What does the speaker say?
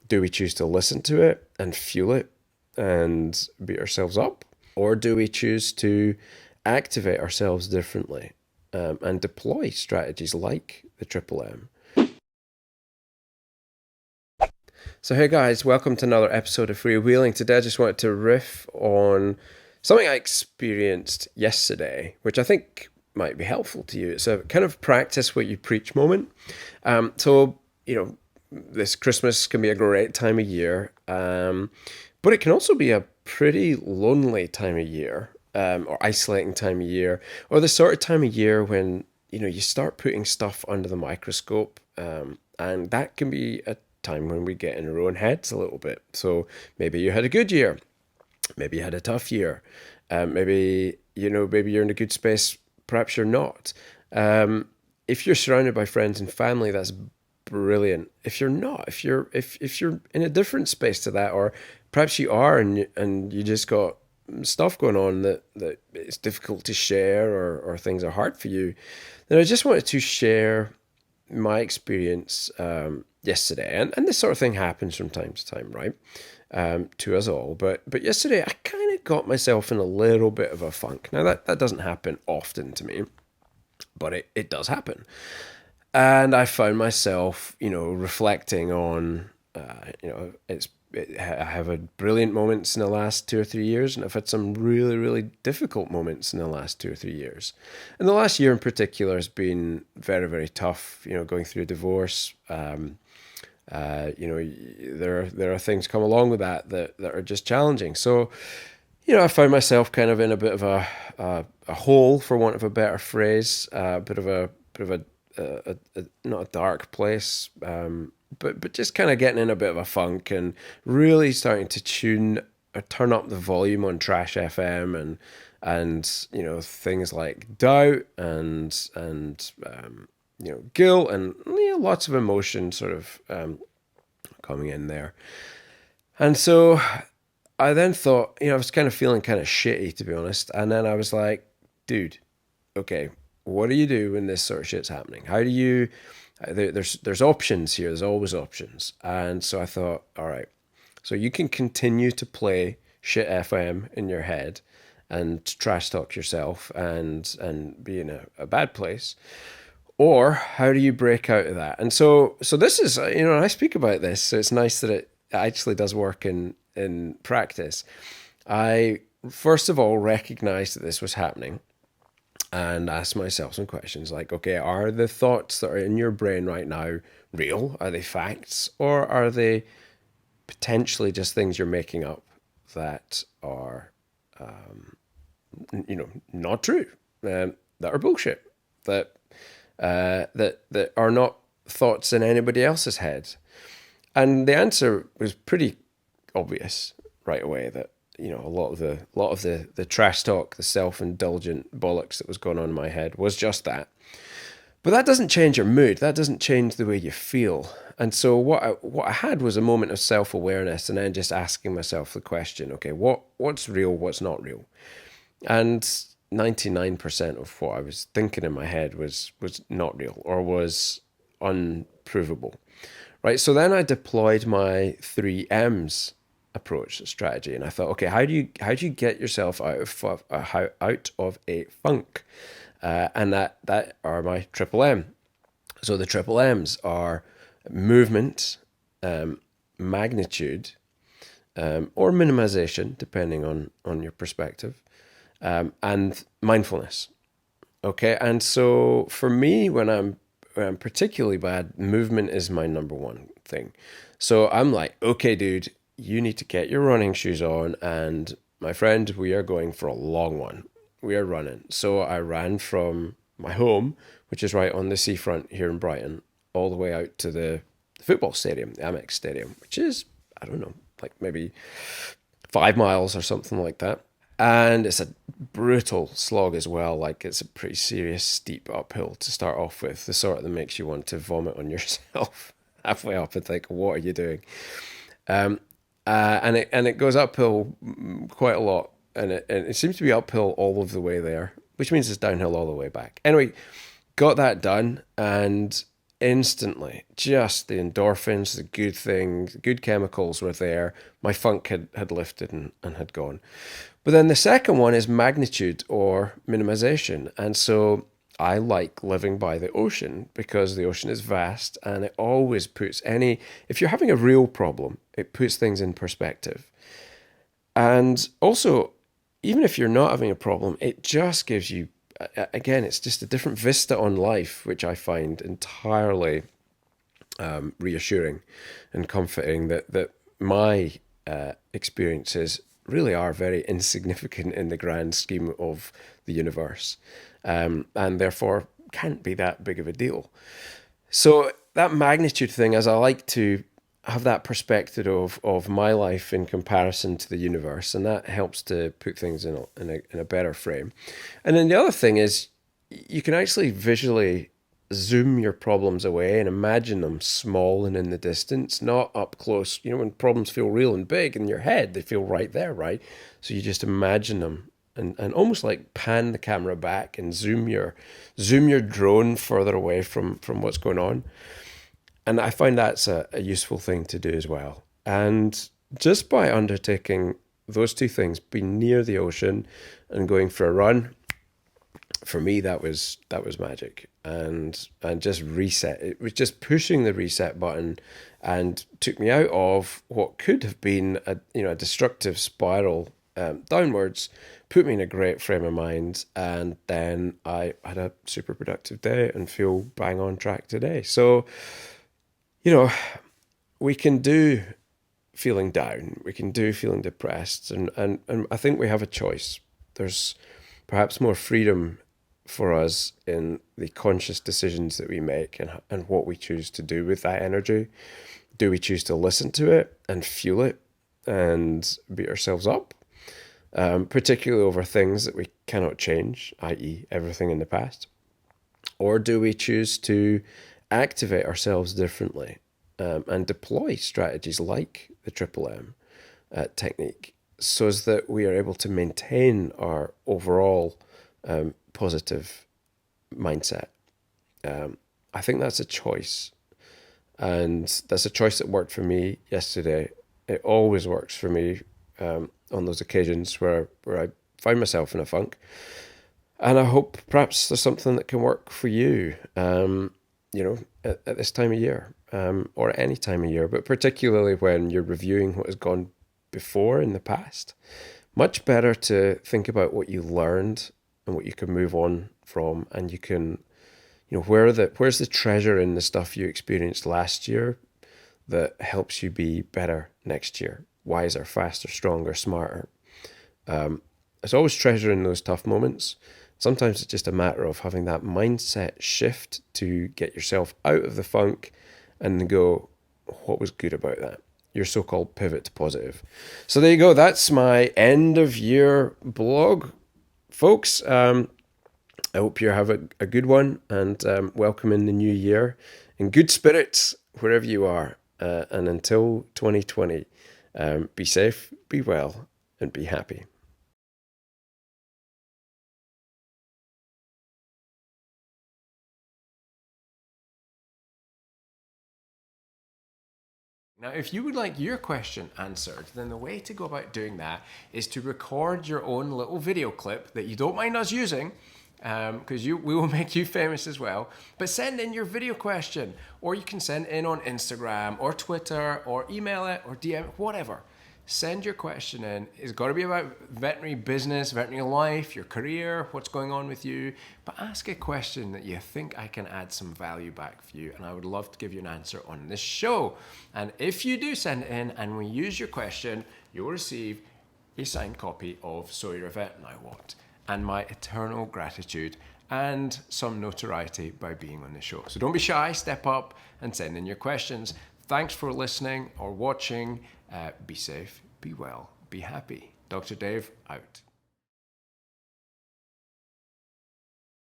Do we choose to listen to it and fuel it and beat ourselves up? Or do we choose to activate ourselves differently and deploy strategies like the Triple M? So, hey guys, welcome to another episode of Freewheeling. Today, I just wanted to riff on something I experienced yesterday, which I think might be helpful to you. It's a kind of practice what you preach moment. This Christmas can be a great time of year, but it can also be a pretty lonely time of year, or isolating time of year, or the sort of time of year when you start putting stuff under the microscope, and that can be a time when we get in our own heads a little bit. So maybe you had a good year, maybe you had a tough year, maybe you're in a good space, perhaps you're not. If you're surrounded by friends and family, that's brilliant. If you're not, if you're in a different space to that, or perhaps you are, and you just got stuff going on that it's difficult to share, or things are hard for you, then I just wanted to share my experience yesterday, and this sort of thing happens from time to time, right? To us all, but yesterday I kind of got myself in a little bit of a funk. Now that doesn't happen often to me, but it does happen. And I found myself, reflecting on, I have had brilliant moments in the last 2 or 3 years, and I've had some really, really difficult moments in the last 2 or 3 years. And the last year in particular has been very, very tough. Going through a divorce. There are things come along with that are just challenging. So, I found myself kind of in a bit of a hole, for want of a better phrase, a bit of a not a dark place, but just kind of getting in a bit of a funk, and really starting to tune or turn up the volume on Trash FM, and things like doubt and guilt, and lots of emotion sort of coming in there. And so I then thought, I was kind of feeling kind of shitty, to be honest. And then I was like, dude, okay, what do you do when this sort of shit's happening? How do you, there's options here. There's always options. And so I thought, all right, so you can continue to play shit FM in your head and trash talk yourself and be in a bad place. Or how do you break out of that? And so this is, I speak about this, so it's nice that it actually does work in practice. I, first of all, recognized that this was happening and asked myself some questions like, okay, are the thoughts that are in your brain right now real? Are they facts? Or are they potentially just things you're making up that are, not true, that are bullshit, that are not thoughts in anybody else's head? And the answer was pretty obvious right away, that a lot of the trash talk, the self-indulgent bollocks that was going on in my head was just that. But that doesn't change your mood. That doesn't change the way you feel. And so what I had was a moment of self-awareness, and then just asking myself the question, okay, what's real, what's not real? And 99% of what I was thinking in my head was not real, or was unprovable. Right. So then I deployed my 3 M's approach strategy, and I thought, okay, how do you get yourself out of a funk? And that are my triple M. So the triple M's are movement, magnitude, or minimization, depending on your perspective, and mindfulness. Okay, and so for me, when I'm particularly bad, movement is my number one thing. So I'm like, okay, dude, you need to get your running shoes on, and my friend, we are going for a long one. We are running. So I ran from my home, which is right on the seafront here in Brighton, all the way out to the football stadium, the Amex Stadium, which is, I don't know, like maybe 5 miles or something like that. And it's a brutal slog as well. Like, it's a pretty serious steep uphill to start off with, the sort that makes you want to vomit on yourself halfway up and think, what are you doing? Um, and it goes uphill quite a lot, and it seems to be uphill all of the way there, which means it's downhill all the way back. Anyway, got that done, and instantly. Just the endorphins, the good things, the good chemicals were there. My funk had lifted and had gone. But then the second one is magnitude or minimization. And so I like living by the ocean because the ocean is vast and it always puts if you're having a real problem, it puts things in perspective. And also, even if you're not having a problem, it just gives you, again, it's just a different vista on life, which I find entirely reassuring and comforting that my experiences really are very insignificant in the grand scheme of the universe, and therefore can't be that big of a deal. So that magnitude thing, as I like to have that perspective of my life in comparison to the universe, and that helps to put things in a better frame. And then the other thing is you can actually visually zoom your problems away and imagine them small and in the distance, not up close. You know, when problems feel real and big in your head, they feel right there, right? So you just imagine them and almost like pan the camera back and zoom your drone further away from what's going on. And I find that's a useful thing to do as well. And just by undertaking those two things, being near the ocean and going for a run, for me that was magic. And just reset. It was just pushing the reset button and took me out of what could have been a destructive spiral downwards, put me in a great frame of mind, and then I had a super productive day and feel bang on track today. So, you know, we can do feeling down, we can do feeling depressed, and I think we have a choice. There's perhaps more freedom for us in the conscious decisions that we make and what we choose to do with that energy. Do we choose to listen to it and fuel it and beat ourselves up, particularly over things that we cannot change, i.e., everything in the past? Or do we choose to activate ourselves differently, and deploy strategies like the Triple M technique so as that we are able to maintain our overall positive mindset? I think that's a choice. And that's a choice that worked for me yesterday. It always works for me on those occasions where I find myself in a funk. And I hope perhaps there's something that can work for you, at this time of year, or at any time of year, but particularly when you're reviewing what has gone before in the past. Much better to think about what you learned and what you can move on from, and you can, where's the treasure in the stuff you experienced last year that helps you be better next year, wiser, faster, stronger, smarter. There's always treasure in those tough moments. Sometimes it's just a matter of having that mindset shift to get yourself out of the funk and go, what was good about that? Your so-called pivot to positive. So there you go. That's my end of year blog, folks. I hope you have a good one, and welcome in the new year in good spirits wherever you are. And until 2020, be safe, be well, and be happy. Now, if you would like your question answered, then the way to go about doing that is to record your own little video clip that you don't mind us using, because we will make you famous as well. But send in your video question, or you can send in on Instagram or Twitter or email it or DM it, whatever. Send your question in. It's got to be about veterinary business, veterinary life, your career, what's going on with you. But ask a question that you think I can add some value back for you. And I would love to give you an answer on this show. And if you do send it in and we use your question, you'll receive a signed copy of So You're a Vet Now What? And my eternal gratitude and some notoriety by being on the show. So don't be shy, step up and send in your questions. Thanks for listening or watching. Be safe, be well, be happy. Dr. Dave, out.